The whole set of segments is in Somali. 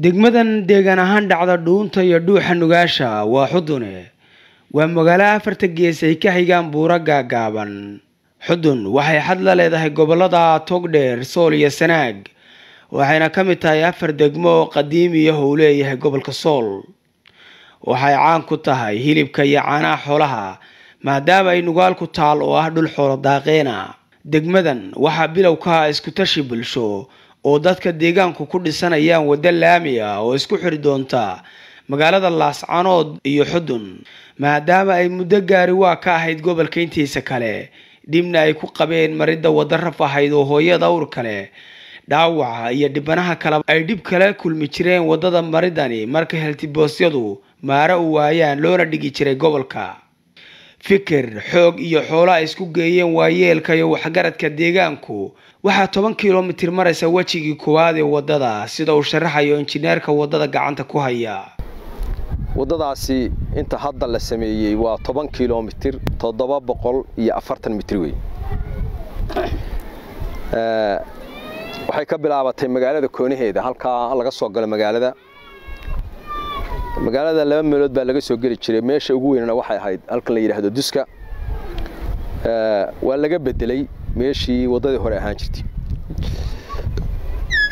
degmadan deegaan ahaan dhacda dhuunta iyo dhuuxa nugaasha waa Xudune waa magaalo afarta gees ay ka xigaan buura gaagaaban. Xudun waxay xad la leedahay gobolada Togdheer, Sool iyo Sanaag, waxayna ka mid tahay afar degmo oo qadiimi ah oo leeyahay gobolka Sool. waxay caan ku tahay hilibka iyo caanaha xoolaha maadaama ay nugaal ku taal oo ah dhul xoolo daaqeena. degmadan waxa bilow ka isku tashi bulsho oo dadka deegaanku ku dhisanayaan wada laami ah oo isku xiri doonta magaalada Laascaanood iyo Xudun, maadaama ay muddo gaari waa ka ahayd gobolka intiisa kale, dibna ay ku qabeen maridda wada raf ahayd oo hooyada uur kale dhaawaca iyo dhibanaha kale ay dhib kala kulmi jireen wadada maridani marka heltiboosyadu maara u waayaan loona dhigi jiray gobolka. fikir xoog iyo xoolo isku geeyeen waayeelka iyo waxgaradka deegaanku waxa 10 kiiloomitir maraysa wajigii koowaad ee wadada, sida uu sharaxayo injineerka wadada gacanta ku haya. wadadaasi inta hadda la sameeyay waa 10 kiiloomitir 740 mitir weey. waxay ka bilaabatay magaalada Koonaheeda halka laga soo galo magaalada laba meelood baa laga soo gali jiray. meesha ugu weynna waxay ahayd halka la yiraahdo Duska. waa laga bedelay meeshii wadadii hore ahaan jirtay.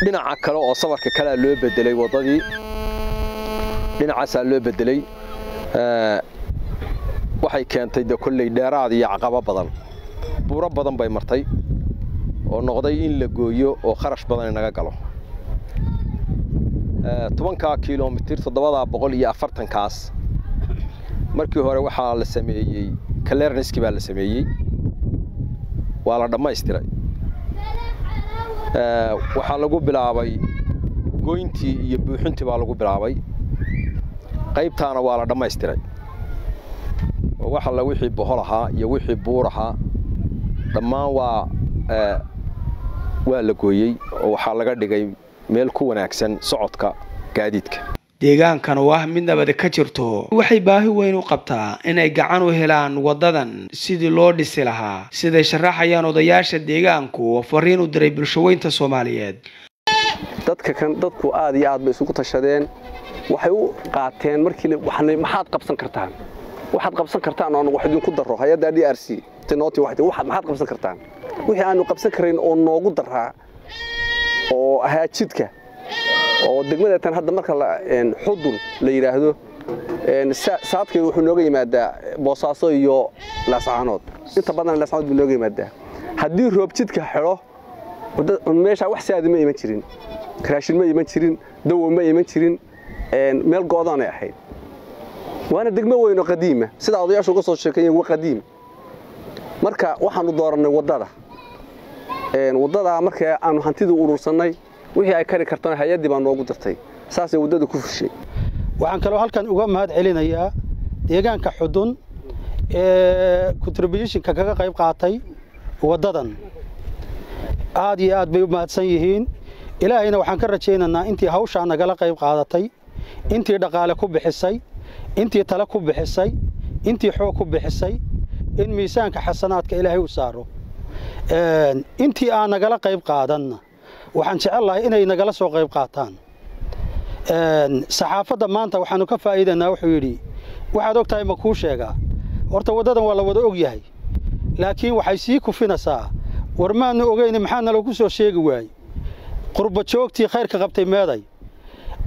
dhinaca kale oo safarka kale loo bedelay wadadii dhinacaas loo bedelay. waxay keentay kulley dheeraad iyo caqabado badan, buuro badan bay martay oo noqday in la gooyo oo kharash badan naga galo. 10 kiiloomitir 740 kaas markii hore waxa la sameeyay clearance baa la sameeyay, waa la dhameystiray. waxa lagu bilaabay gooyntii iyo buuxintii baa lagu bilaabay, qaybtaana waa la dhameystiray. waxa la wixii boholaha iyo wixii buuraha dhammaan waa la gooyay oo waxa laga dhigay meel ku wanaagsan socodka gaadiidka. deegaankan waa mid nabad ka jirto, waxay baahi weyn u qabtaa inay gacan u helaan wadadan sidii loo dhisi lahaa, sida sharaxayaan odayaasha deegaanku oo fariin u diray bulshooyinta Soomaaliyeed. dadku aad iyo aad bay isugu tashadeen, waxay u qaateen markii maxaad qabsan kartaan, waxaad qabsan kartaan oo wax idin ku daro hay'adda DRC tinooti maxaad qabsan kartaan, wixii aanu qabsan karayn oo noogu daraa oo haajidka oo degmada tan hadda marka Xudun la yiraahdo saadkeedu wuxuu nooga yimaadaa Boosaaso iyo Laascaanood. inta badan Laascaanood buu nooga yimaadaa. haddii roob jidka xiro meesha wax saad ma iman jirin, raashin ma iman jirin, dawo ma iman jirin, meel go'doon ay ahayd. waana degmo weyn oo qadiima sida odayaashu uga soo sheekeeyeen waa qadiim. marka waxaanu dooranay wadada markii aanu hantida urursanay wixii ay kari kartaan hay'adii baa noogu dartay, saasay wadada ku fushay. waxaan kaloo halkan uga mahad celinayaa deegaanka Xudun contribution-ka kaga qayb qaatay wadadan. aad iyo aad bay u mahadsan yihiin. ilaahayna waxaan ka rajaynaynaa intii hawsha nagala qayb qaadatay, intii dhaqaale ku bixisay, intii tala ku bixisay, intii xoog ku bixisay, in miisaanka xasanaadka ilaahay u saaro. intii aan nagala qayb qaadanna waxaan jecelahay inay nagala soo qayb qaataan. saxaafadda maanta waxaanu ka faa'iideynaa wuxuu yidhi waxaad ogtahay ma kuu sheegaa, horta wadadan waa la wada og yahay, laakiin waxay sii kufinaysaa war maanu ogeyn maxaa nalagu soo sheegi waayey. qurba joogtii khayrka qabtay meeday,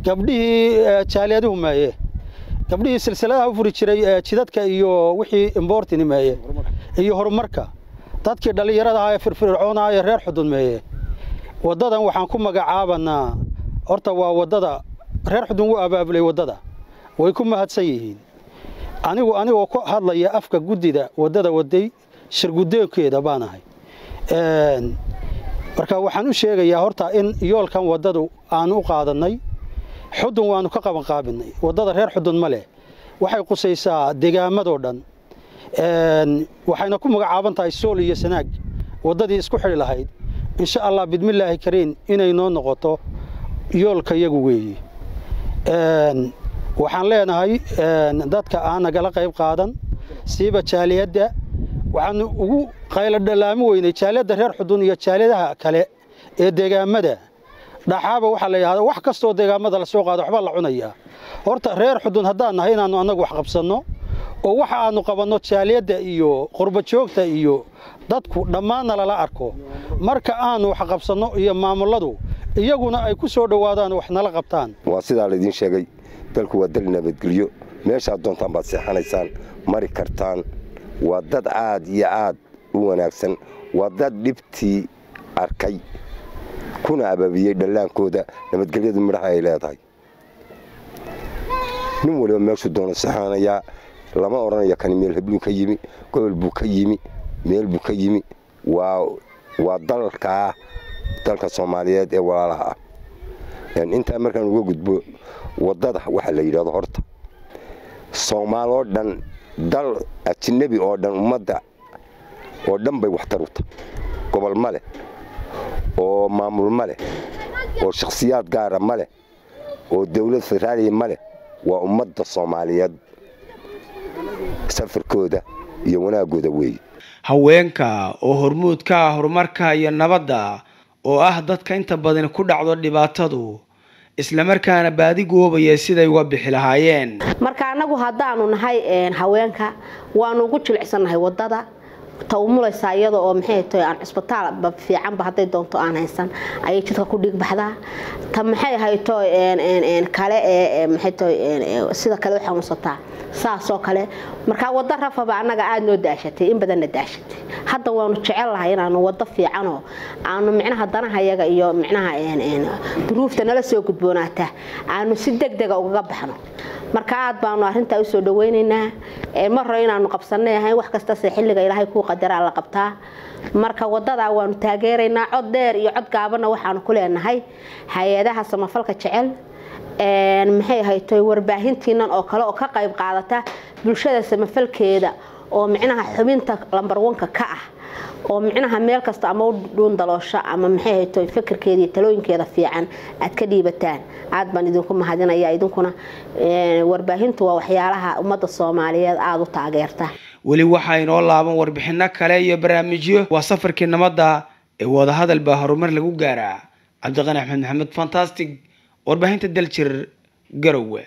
gabdhihii jaaliyadahu meeye, gabdhihii silsiladaha u furi jiray jidadka iyo wixii importini meeye iyo horumarka, dadkii dhalinyarada ah ee firfircoonaa ee reer Xudun meeye. wadadan waxaan ku magacaabanaa horta waa wadada reer Xudun u abaabulay wadada, way ku mahadsan yihiin. anigoo ku hadlaya afka gudida wadada waday shirgudeekeeda baanahay. marka waxaan u sheegayaa horta in yoolkan wadadu aan u qaadanay Xudun waanu ka qaban qaabinay. wadada reer Xudun ma leh, waxay qusaysaa deegaamadoo dhan. waxayna ku magacaaban tahay Sool iyo Sanaag, wadadii isku xiri lahayd. insha Allah bidmillaahi kariin inay noo noqoto yoolka iyagu weeyii. waxaan leenahay dadka aan nagala qayb qaadan siiba jaaliyadda waxaan ugu qaylo dhalaami weynay jaaliyadda reer Xudun iyo jaaliyadaha kale ee deegaamada dhaxaaba waxa la yiraahdaa wax kasto deegaamada la soo qaado waxba la cunaya horta reer xudun hadaan nahay inaanu anagu wax qabsano oo waxa aanu qabanno jaaliyada iyo qurba joogta iyo dadku dhammaan la arko marka aanu wax qabsano iyo maamuladu iyaguna ay ku soo dhawaadaan wax nala qabtaan waa sida la idin sheegay dalku waa dal nabadgelyo meesha doontaan baad seexanaysaan mari kartaan waa dad aad iyo aad u wanaagsan waa dad dhibtii arkay kuna ababiyay dhalaankooda nabadgelyadu midhaha ay leedahay nin waliba meeshu doona seexanaya lama oranayo kan meel heblu ka yimi gobol buu ka yimi meel buu ka yimi waa dalka Soomaaliyeed ee walaalaha inta markaan uga gudbo wadada waxa la yiraahdo horta Soomaaliyo dhan dal ajnabi oo dhan umada oo dhan bay wax taruta gobol male oo maamul male oo shakhsiyaad gaar ah male oo dawlad federaali male waa umada Soomaaliyeed safarkooda iyo wanaagooda weey haweenka oo hormuudka horumarka iyo nabadda oo dadka inta badan ku dhacdo dhibaatadu isla markaana baadi goobaya siday uga bixi lahaayeen marka anagu hadaanu nahay haweenka waanu ugu jilcsanahay wadada tawmulaysa iyada oo maxay tahay aan isbitaal fiican ba haday doonto aan haysan ay jidka ku dhig baxdaa ta maxay hayto kale maxay tahay sida kale waxa uu sataa saasoo kale marka wada rafaba anaga aad noo daashatay in badan daashatay hadda waanu jecel lahay inaanu wada fiican oo aanu micnaha danahayaga iyo micnaha duruufta nala soo gudboonaata aanu si degdeg ah uga baxno marka aad baanu arinta u soo dhaweynaynaa mar inaanu qabsanahay wax kasta xilliga Ilaahay ku qadara la qabtaa marka wadada waanu taageeraynaa cod dheer iyo cod gaabana waxaanu ku leenahay hay'adaha samafalka jecel maxay haytay warbaahintiinan oo kale oo ka qayb qaadata bulshada samafalkeeda oo micnaha xubinta lambar 1 ka ah oo micnaha meel kasta ama dhuun daloosha ama maxay haytay fikirkeeda iyo talooyinkeeda fiican aad ka dhiibataan aad baan idinku mahadinayaa idinkuna warbaahintu waa waxyaalaha umada Soomaaliyeed aad u taageerta wali waxa inoo laaban warbixino kale iyo barnaamijyo waa safarkii nabadda ee wada hadal baa horumar lagu gaaraa Cabdiqani Axmed Maxamed fantastic warbaahinta Daljir Garowe.